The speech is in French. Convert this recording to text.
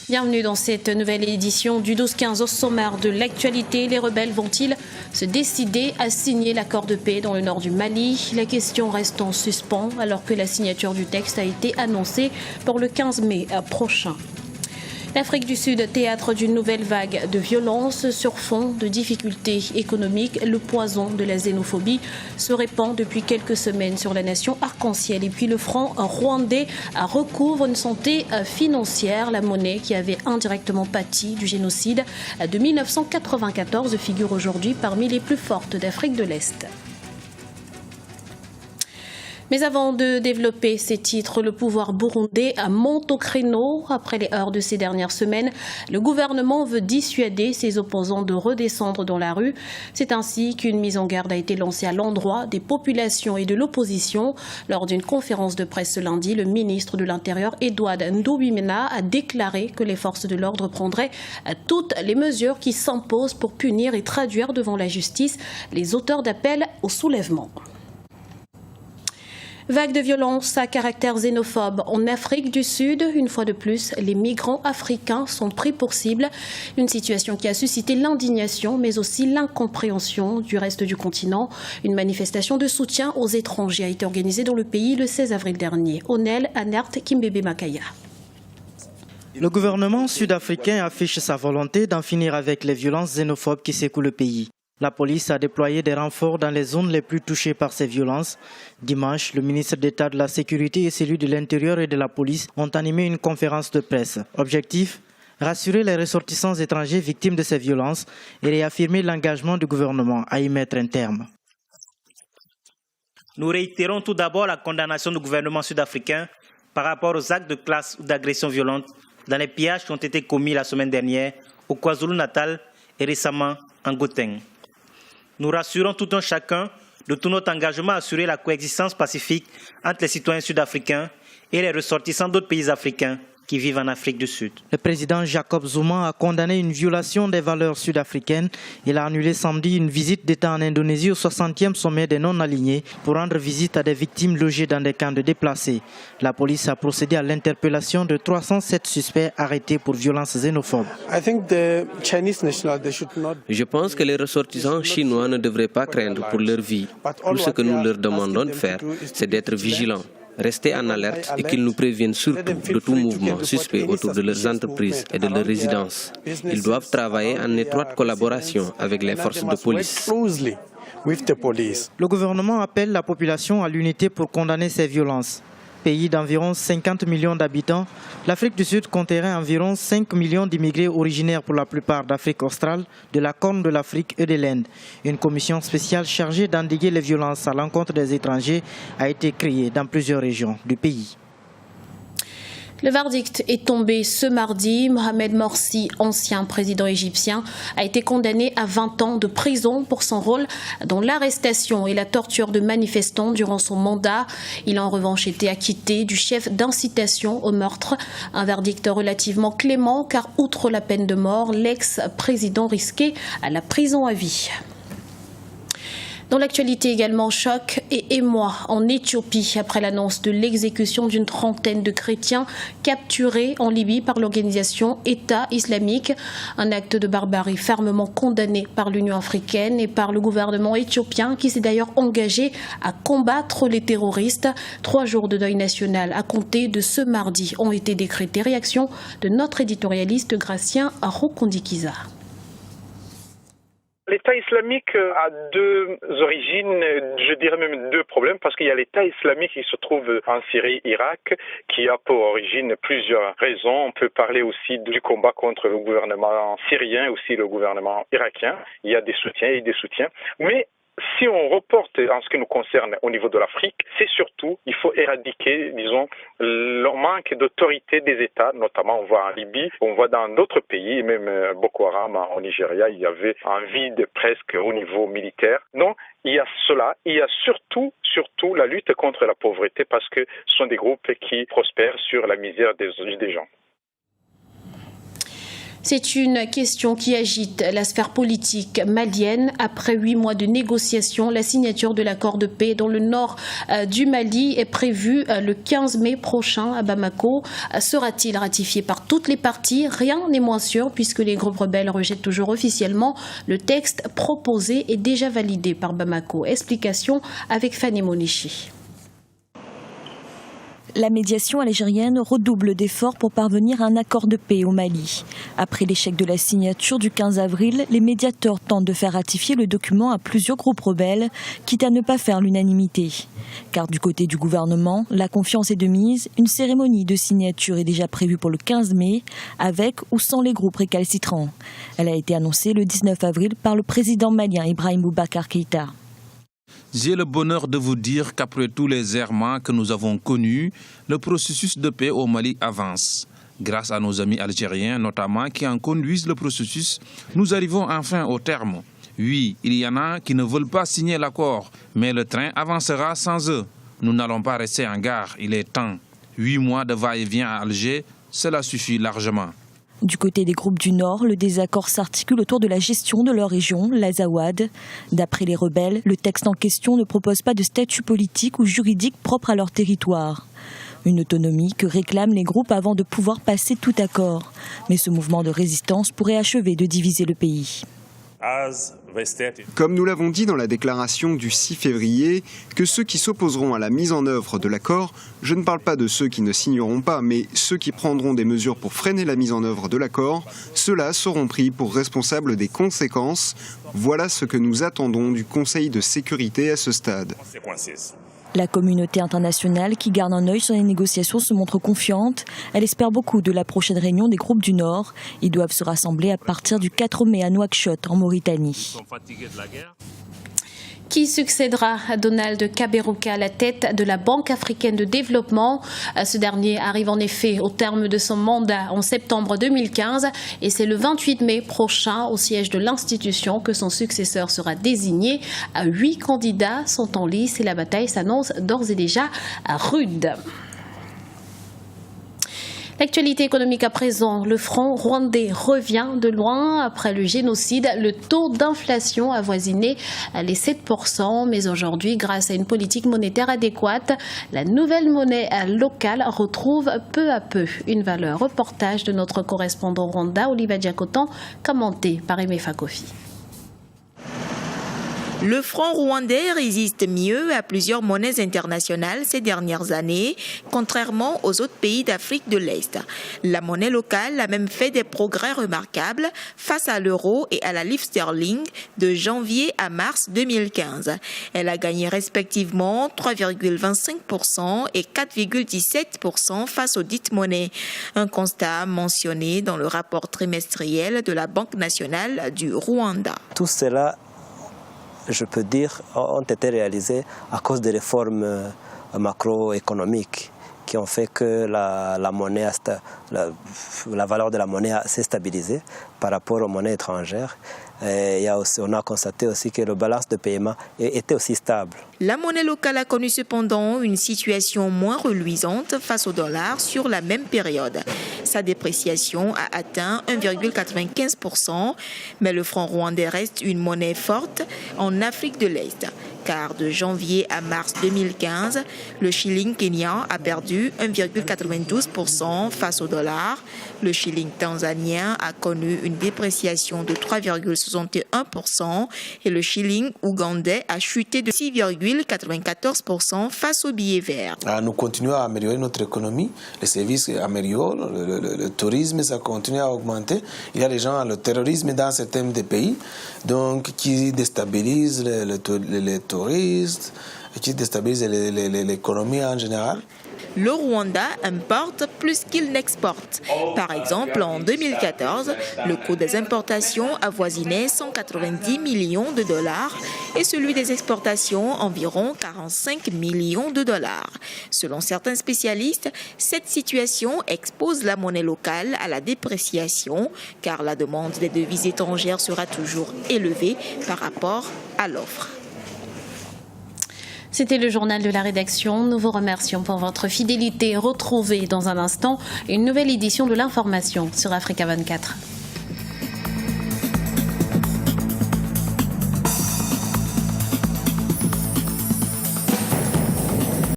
Bienvenue dans cette nouvelle édition du 12-15 au sommaire de l'actualité. Les rebelles vont-ils se décider à signer l'accord de paix dans le nord du Mali? La question reste en suspens alors que la signature du texte a été annoncée pour le 15 mai prochain. L'Afrique du Sud, théâtre d'une nouvelle vague de violence sur fond de difficultés économiques. Le poison de la xénophobie se répand depuis quelques semaines sur la nation arc-en-ciel. Et puis le franc rwandais recouvre une santé financière. La monnaie qui avait indirectement pâti du génocide de 1994 figure aujourd'hui parmi les plus fortes d'Afrique de l'Est. Mais avant de développer ces titres, le pouvoir burundais monte au créneau. Après les heurts de ces dernières semaines, le gouvernement veut dissuader ses opposants de redescendre dans la rue. C'est ainsi qu'une mise en garde a été lancée à l'endroit des populations et de l'opposition. Lors d'une conférence de presse ce lundi, le ministre de l'Intérieur, Edouard Nduwimana, a déclaré que les forces de l'ordre prendraient toutes les mesures qui s'imposent pour punir et traduire devant la justice les auteurs d'appels au soulèvement. Vague de violence à caractère xénophobe en Afrique du Sud. Une fois de plus, les migrants africains sont pris pour cible. Une situation qui a suscité l'indignation, mais aussi l'incompréhension du reste du continent. Une manifestation de soutien aux étrangers a été organisée dans le pays le 16 avril dernier. Onel Anert Kimbebe Makaya. Le gouvernement sud-africain affiche sa volonté d'en finir avec les violences xénophobes qui secouent le pays. La police a déployé des renforts dans les zones les plus touchées par ces violences. Dimanche, le ministre d'État de la Sécurité et celui de l'Intérieur et de la Police ont animé une conférence de presse. Objectif : rassurer les ressortissants étrangers victimes de ces violences et réaffirmer l'engagement du gouvernement à y mettre un terme. Nous réitérons tout d'abord la condamnation du gouvernement sud-africain par rapport aux actes de classe ou d'agression violente dans les pillages qui ont été commis la semaine dernière au KwaZulu-Natal et récemment en Gauteng. Nous rassurons tout un chacun de tout notre engagement à assurer la coexistence pacifique entre les citoyens sud-africains et les ressortissants d'autres pays africains qui vivent en Afrique du Sud. Le président Jacob Zuma a condamné une violation des valeurs sud-africaines. Il a annulé samedi une visite d'État en Indonésie au 60e sommet des non-alignés pour rendre visite à des victimes logées dans des camps de déplacés. La police a procédé à l'interpellation de 307 suspects arrêtés pour violences xénophobes. Je pense que les ressortissants chinois ne devraient pas craindre pour leur vie. Tout ce que nous leur demandons de faire, c'est d'être vigilants, rester en alerte et qu'ils nous préviennent surtout de tout mouvement suspect autour de leurs entreprises et de leurs résidences. Ils doivent travailler en étroite collaboration avec les forces de police. Le gouvernement appelle la population à l'unité pour condamner ces violences. Pays d'environ 50 millions d'habitants, l'Afrique du Sud compterait environ 5 millions d'immigrés originaires pour la plupart d'Afrique australe, de la Corne de l'Afrique et de l'Inde. Une commission spéciale chargée d'endiguer les violences à l'encontre des étrangers a été créée dans plusieurs régions du pays. Le verdict est tombé ce mardi. Mohamed Morsi, ancien président égyptien, a été condamné à 20 ans de prison pour son rôle dans l'arrestation et la torture de manifestants durant son mandat. Il a en revanche été acquitté du chef d'incitation au meurtre. Un verdict relativement clément car outre la peine de mort, l'ex-président risquait la prison à vie. Dans l'actualité également, choc et émoi en Éthiopie après l'annonce de l'exécution d'une trentaine de chrétiens capturés en Libye par l'organisation État islamique. Un acte de barbarie fermement condamné par l'Union africaine et par le gouvernement éthiopien qui s'est d'ailleurs engagé à combattre les terroristes. 3 jours de deuil national à compter de ce mardi ont été décrétés. Réaction de notre éditorialiste Gratien Rokondikiza. L'État islamique a 2 origines, je dirais même 2 problèmes, parce qu'il y a l'État islamique qui se trouve en Syrie, Irak, qui a pour origine plusieurs raisons. On peut parler aussi du combat contre le gouvernement syrien, aussi le gouvernement irakien. Il y a des soutiens et des soutiens. Mais si on reporte en ce qui nous concerne au niveau de l'Afrique, c'est surtout, il faut éradiquer, disons, le manque d'autorité des États, notamment on voit en Libye, on voit dans d'autres pays, même Boko Haram au Nigeria, il y avait un vide presque au niveau militaire. Donc, il y a cela, il y a surtout la lutte contre la pauvreté parce que ce sont des groupes qui prospèrent sur la misère des gens. C'est une question qui agite la sphère politique malienne. Après 8 mois de négociations, la signature de l'accord de paix dans le nord du Mali est prévue le 15 mai prochain à Bamako. Sera-t-il ratifié par toutes les parties? Rien n'est moins sûr puisque les groupes rebelles rejettent toujours officiellement le texte proposé et déjà validé par Bamako. Explication avec Fanny Monichi. La médiation algérienne redouble d'efforts pour parvenir à un accord de paix au Mali. Après l'échec de la signature du 15 avril, les médiateurs tentent de faire ratifier le document à plusieurs groupes rebelles, quitte à ne pas faire l'unanimité. Car du côté du gouvernement, la confiance est de mise. Une cérémonie de signature est déjà prévue pour le 15 mai, avec ou sans les groupes récalcitrants. Elle a été annoncée le 19 avril par le président malien Ibrahim Boubacar Keïta. J'ai le bonheur de vous dire qu'après tous les errements que nous avons connus, le processus de paix au Mali avance. Grâce à nos amis algériens notamment qui en conduisent le processus, nous arrivons enfin au terme. Oui, il y en a qui ne veulent pas signer l'accord, mais le train avancera sans eux. Nous n'allons pas rester en gare, il est temps. 8 mois de va-et-vient à Alger, cela suffit largement. Du côté des groupes du Nord, le désaccord s'articule autour de la gestion de leur région, l'Azawad. D'après les rebelles, le texte en question ne propose pas de statut politique ou juridique propre à leur territoire. Une autonomie que réclament les groupes avant de pouvoir passer tout accord. Mais ce mouvement de résistance pourrait achever de diviser le pays. Comme nous l'avons dit dans la déclaration du 6 février, que ceux qui s'opposeront à la mise en œuvre de l'accord, je ne parle pas de ceux qui ne signeront pas, mais ceux qui prendront des mesures pour freiner la mise en œuvre de l'accord, ceux-là seront pris pour responsables des conséquences. Voilà ce que nous attendons du Conseil de sécurité à ce stade. La communauté internationale, qui garde un œil sur les négociations, se montre confiante. Elle espère beaucoup de la prochaine réunion des groupes du Nord. Ils doivent se rassembler à partir du 4 mai à Nouakchott, en Mauritanie. Qui succédera à Donald Kaberuka à la tête de la Banque africaine de développement? Ce dernier arrive en effet au terme de son mandat en septembre 2015 et c'est le 28 mai prochain au siège de l'institution que son successeur sera désigné. 8 candidats sont en lice et la bataille s'annonce d'ores et déjà rude. L'actualité économique à présent, le franc rwandais revient de loin après le génocide. Le taux d'inflation avoisinait les 7%, mais aujourd'hui, grâce à une politique monétaire adéquate, la nouvelle monnaie locale retrouve peu à peu une valeur. Reportage de notre correspondant Rwanda, Oliva Diakotan, commenté par Aimé Fakofi. Le franc rwandais résiste mieux à plusieurs monnaies internationales ces dernières années, contrairement aux autres pays d'Afrique de l'Est. La monnaie locale a même fait des progrès remarquables face à l'euro et à la livre sterling de janvier à mars 2015. Elle a gagné respectivement 3,25% et 4,17% face aux dites monnaies. Un constat mentionné dans le rapport trimestriel de la Banque nationale du Rwanda. Tout cela, je peux dire, ont été réalisés à cause des réformes macroéconomiques qui ont fait que la valeur de la monnaie s'est stabilisée par rapport aux monnaies étrangères. Et on a constaté aussi que le balance de paiement était aussi stable. La monnaie locale a connu cependant une situation moins reluisante face au dollar sur la même période. Sa dépréciation a atteint 1,95%, mais le franc rwandais reste une monnaie forte en Afrique de l'Est. Car de janvier à mars 2015, le shilling kenyan a perdu 1,92% face au dollar. Le shilling tanzanien a connu une dépréciation de 3,61% et le shilling ougandais a chuté de 6,94% face au billet vert. Nous continuons à améliorer notre économie, les services améliorent, le tourisme ça continue à augmenter. Il y a des gens, le terrorisme dans certains des pays, donc qui déstabilisent les touristes, qui déstabilisent l'économie en général. Le Rwanda importe plus qu'il n'exporte. Par exemple, en 2014, le coût des importations avoisinait 190 millions de dollars et celui des exportations environ 45 millions de dollars. Selon certains spécialistes, cette situation expose la monnaie locale à la dépréciation car la demande des devises étrangères sera toujours élevée par rapport à l'offre. C'était le journal de la rédaction. Nous vous remercions pour votre fidélité. Retrouvez dans un instant une nouvelle édition de l'information sur Africa 24.